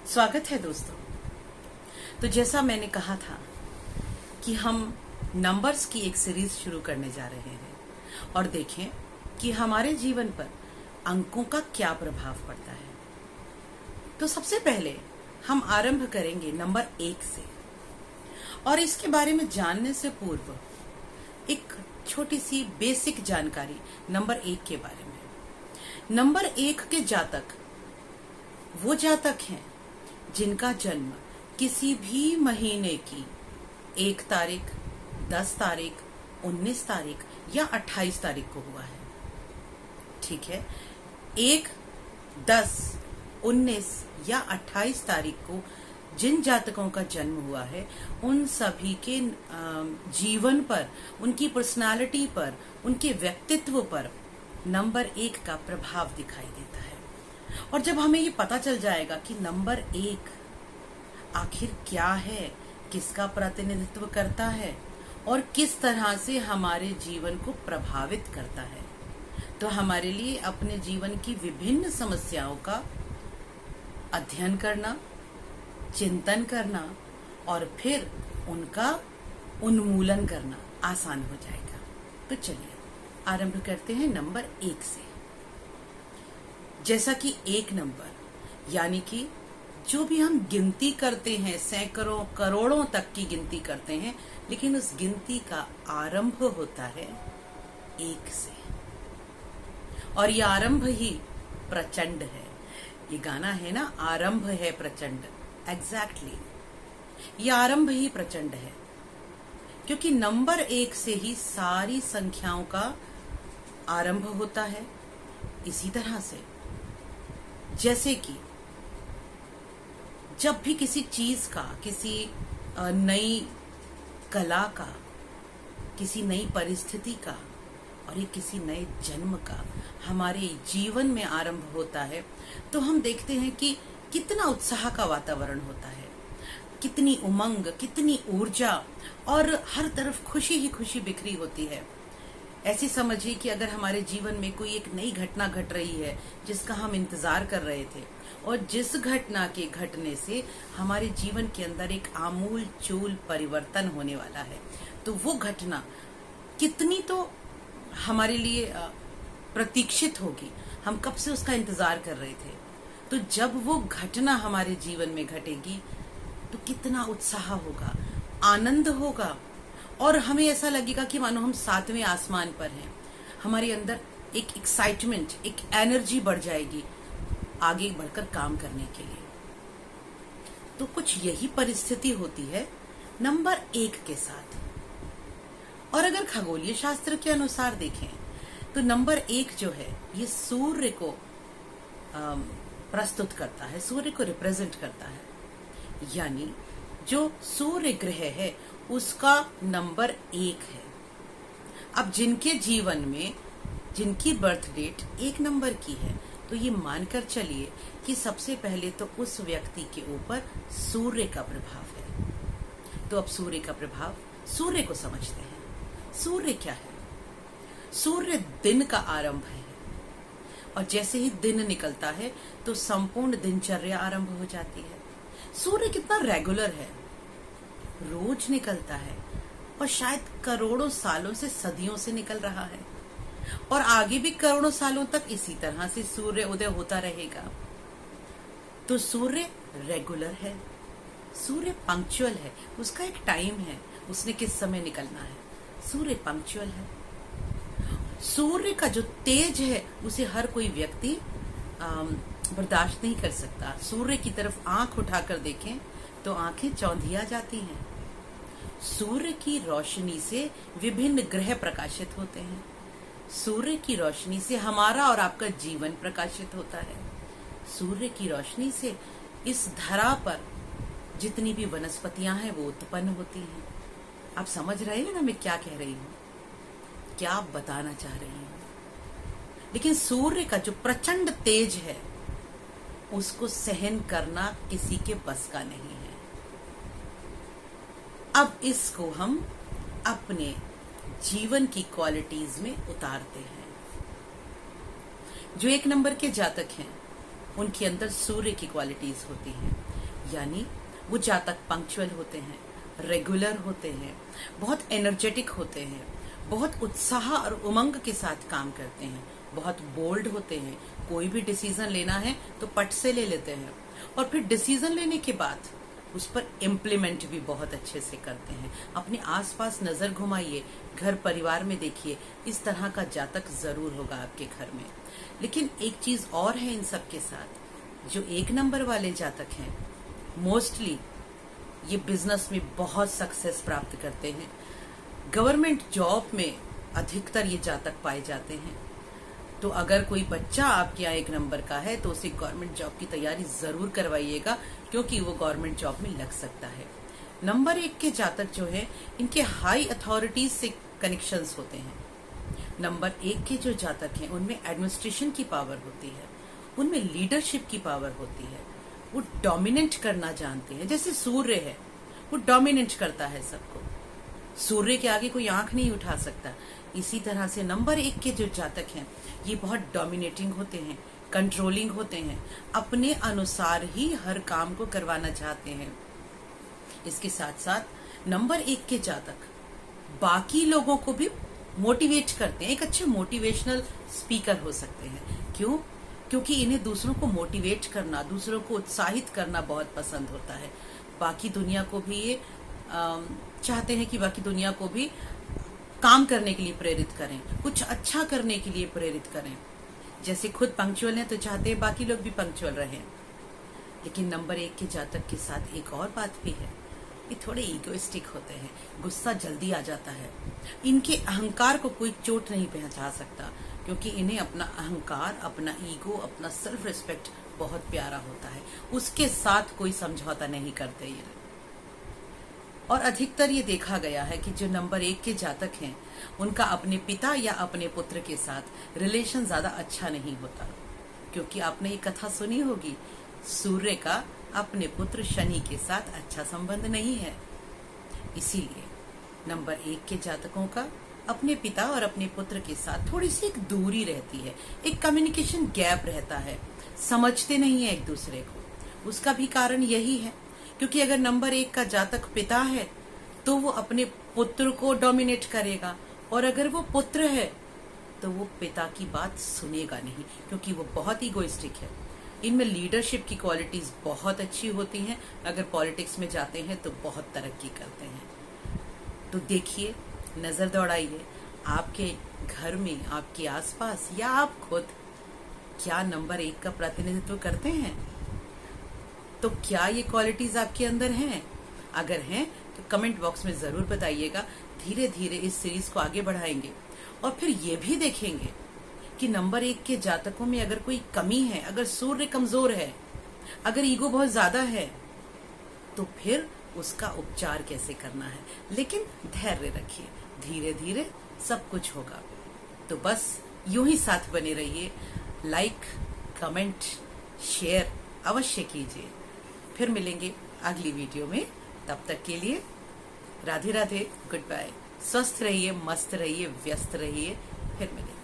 स्वागत है दोस्तों। तो जैसा मैंने कहा था कि हम नंबर्स की एक सीरीज शुरू करने जा रहे हैं और देखें कि हमारे जीवन पर अंकों का क्या प्रभाव पड़ता है। तो सबसे पहले हम आरंभ करेंगे नंबर 1 से, और इसके बारे में जानने से पूर्व एक छोटी सी बेसिक जानकारी नंबर 1 के बारे में। नंबर 1 के जातक वो जातक हैं जिनका जन्म किसी भी महीने की 1 तारीख, 10 तारीख, 19 तारीख या 28 तारीख को हुआ है। ठीक है, 1, 10, 19 या 28 तारीख को जिन जातकों का जन्म हुआ है उन सभी के जीवन पर, उनकी पर्सनालिटी पर, उनके व्यक्तित्व पर नंबर 1 का प्रभाव दिखाई देता है। और जब हमें ये पता चल जाएगा कि नंबर 1 आखिर क्या है, किसका प्रतिनिधित्व करता है और किस तरह से हमारे जीवन को प्रभावित करता है, तो हमारे लिए अपने जीवन की विभिन्न समस्याओं का अध्ययन करना, चिंतन करना और फिर उनका उन्मूलन करना आसान हो जाएगा। तो चलिए आरंभ करते हैं नंबर 1 से। जैसा कि 1 नंबर यानी कि जो भी हम गिनती करते हैं, सैकड़ों करोड़ों तक की गिनती करते हैं, लेकिन उस गिनती का आरंभ होता है 1 से, और ये आरंभ ही प्रचंड है। ये गाना है ना, आरंभ है प्रचंड। एग्जैक्टली, ये आरंभ ही प्रचंड है, क्योंकि नंबर 1 से ही सारी संख्याओं का आरंभ होता है। इसी तरह से जैसे कि जब भी किसी चीज का, किसी नई कला का, किसी नई परिस्थिति का और एक किसी नए जन्म का हमारे जीवन में आरंभ होता है, तो हम देखते हैं कि कितना उत्साह का वातावरण होता है, कितनी उमंग, कितनी ऊर्जा और हर तरफ खुशी ही खुशी बिखरी होती है। ऐसी समझिए कि अगर हमारे जीवन में कोई एक नई घटना घट रही है जिसका हम इंतजार कर रहे थे, और जिस घटना के घटने से हमारे जीवन के अंदर एक आमूल चूल परिवर्तन होने वाला है, तो वो घटना कितनी तो हमारे लिए प्रतीक्षित होगी। हम कब से उसका इंतजार कर रहे थे। तो जब वो घटना हमारे जीवन में घटेगी तो कितना उत्साह होगा, आनंद होगा, और हमें ऐसा लगेगा कि मानो हम 7वें आसमान पर हैं। हमारे अंदर एक एक्साइटमेंट, एक एनर्जी बढ़ जाएगी आगे बढ़कर काम करने के लिए। तो कुछ यही परिस्थिति होती है नंबर 1 के साथ। और अगर खगोलीय शास्त्र के अनुसार देखें तो नंबर 1 जो है ये सूर्य को प्रस्तुत करता है, सूर्य को रिप्रेजेंट करता है। यानी जो सूर्य ग्रह है उसका नंबर 1 है। अब जिनके जीवन में, जिनकी बर्थ डेट 1 नंबर की है, तो ये मानकर चलिए कि सबसे पहले तो उस व्यक्ति के ऊपर सूर्य का प्रभाव है। तो अब सूर्य का प्रभाव, सूर्य को समझते हैं। सूर्य क्या है? सूर्य दिन का आरंभ है, और जैसे ही दिन निकलता है तो संपूर्ण दिनचर्या आरंभ हो जाती है। सूर्य कितना रेगुलर है, रोज निकलता है, और शायद करोड़ों सालों से, सदियों से निकल रहा है, और आगे भी करोड़ों सालों तक इसी तरह से सूर्य उदय होता रहेगा। तो सूर्य रेगुलर है, सूर्य पंक्चुअल है, उसका एक टाइम है, उसने किस समय निकलना है। सूर्य पंक्चुअल है। सूर्य का जो तेज है उसे हर कोई व्यक्ति बर्दाश्त नहीं कर सकता। सूर्य की तरफ आंख उठाकर देखें तो आंखें चौंधिया जाती हैं। सूर्य की रोशनी से विभिन्न ग्रह प्रकाशित होते हैं। सूर्य की रोशनी से हमारा और आपका जीवन प्रकाशित होता है। सूर्य की रोशनी से इस धरा पर जितनी भी वनस्पतियां हैं वो उत्पन्न होती हैं। आप समझ रहे हैं ना मैं क्या कह रही हूँ, क्या आप बताना चाह रही हूँ। लेकिन सूर्य का जो प्रचंड तेज है उसको सहन करना किसी के बस का नहीं है। अब इसको हम अपने जीवन की क्वालिटीज में उतारते हैं। जो 1 नंबर के जातक हैं उनके अंदर सूर्य की क्वालिटीज होती हैं। यानी वो जातक पंक्चुअल होते हैं, रेगुलर होते हैं, बहुत एनर्जेटिक होते हैं, बहुत उत्साह और उमंग के साथ काम करते हैं, बहुत बोल्ड होते हैं। कोई भी डिसीजन लेना है तो पट से ले लेते हैं, और फिर डिसीजन लेने के बाद उस पर इम्प्लीमेंट भी बहुत अच्छे से करते हैं। अपने आसपास नजर घुमाइए, घर परिवार में देखिए, इस तरह का जातक जरूर होगा आपके घर में। लेकिन एक चीज और है इन सब के साथ, जो 1 नंबर वाले जातक हैं मोस्टली ये बिजनेस में बहुत सक्सेस प्राप्त करते हैं। गवर्नमेंट जॉब में अधिकतर ये जातक पाए जाते हैं। तो अगर कोई बच्चा आपके यहाँ 1 नंबर का है तो उसे गवर्नमेंट जॉब की तैयारी जरूर करवाइएगा, क्योंकि वो गवर्नमेंट जॉब में लग सकता है। नंबर 1 के जातक जो है, इनके हाई अथॉरिटीज से कनेक्शंस होते हैं। नंबर 1 के जो जातक हैं उनमें एडमिनिस्ट्रेशन की पावर होती है, उनमें लीडरशिप की पावर होती है, वो डोमिनेट करना जानते हैं। जैसे सूर्य है, वो डोमिनेट करता है सबको, सूर्य के आगे कोई आंख नहीं उठा सकता। इसी तरह से नंबर 1 के जो जातक हैं ये बहुत डोमिनेटिंग होते हैं, कंट्रोलिंग होते हैं, अपने अनुसार ही हर काम को करवाना चाहते हैं। इसके साथ साथ नंबर 1 के जातक बाकी लोगों को भी मोटिवेट करते हैं, एक अच्छे मोटिवेशनल स्पीकर हो सकते हैं। क्यों? क्योंकि इन्हें दूसरों को मोटिवेट करना, दूसरों को उत्साहित करना बहुत पसंद होता है। बाकी दुनिया को भी ये चाहते हैं कि बाकी दुनिया को भी काम करने के लिए प्रेरित करें, कुछ अच्छा करने के लिए प्रेरित करें। जैसे खुद पंक्चुअल हैं तो चाहते हैं बाकी लोग भी पंक्चुअल रहें। लेकिन नंबर 1 के जातक के साथ एक और बात भी है, ये थोड़े ईगोइस्टिक होते हैं, गुस्सा जल्दी आ जाता है। इनके अहंकार को कोई चोट नहीं पहुंचा सकता, क्योंकि इन्हें अपना अहंकार, अपना ईगो, अपना सेल्फ रिस्पेक्ट बहुत प्यारा होता है। उसके साथ कोई समझौता नहीं करते ये। और अधिकतर ये देखा गया है कि जो नंबर 1 के जातक हैं उनका अपने पिता या अपने पुत्र के साथ रिलेशन ज्यादा अच्छा नहीं होता, क्योंकि आपने ये कथा सुनी होगी, सूर्य का अपने पुत्र शनि के साथ अच्छा संबंध नहीं है। इसीलिए नंबर 1 के जातकों का अपने पिता और अपने पुत्र के साथ थोड़ी सी एक दूरी रहती है, एक कम्युनिकेशन गैप रहता है, समझते नहीं है एक दूसरे को। उसका भी कारण यही है, क्योंकि अगर नंबर 1 का जातक पिता है तो वो अपने पुत्र को डोमिनेट करेगा, और अगर वो पुत्र है तो वो पिता की बात सुनेगा नहीं, क्योंकि वो बहुत ईगोइस्टिक है। इनमें लीडरशिप की क्वालिटीज बहुत अच्छी होती हैं, अगर पॉलिटिक्स में जाते हैं तो बहुत तरक्की करते हैं। तो देखिए, नजर दौड़ाइए, आपके घर में, आपके आसपास या आप खुद क्या नंबर 1 का प्रतिनिधित्व करते हैं? तो क्या ये क्वालिटीज आपके अंदर हैं? अगर हैं तो कमेंट बॉक्स में जरूर बताइएगा। धीरे धीरे इस सीरीज को आगे बढ़ाएंगे, और फिर ये भी देखेंगे कि नंबर 1 के जातकों में अगर कोई कमी है, अगर सूर्य कमजोर है, अगर ईगो बहुत ज्यादा है, तो फिर उसका उपचार कैसे करना है। लेकिन धैर्य रखिए, धीरे धीरे सब कुछ होगा। तो बस यूं ही साथ बने रहिए, लाइक, कमेंट, शेयर अवश्य कीजिए। फिर मिलेंगे अगली वीडियो में, तब तक के लिए राधे राधे, गुड बाय। स्वस्थ रहिए, मस्त रहिए, व्यस्त रहिए, फिर मिलेंगे।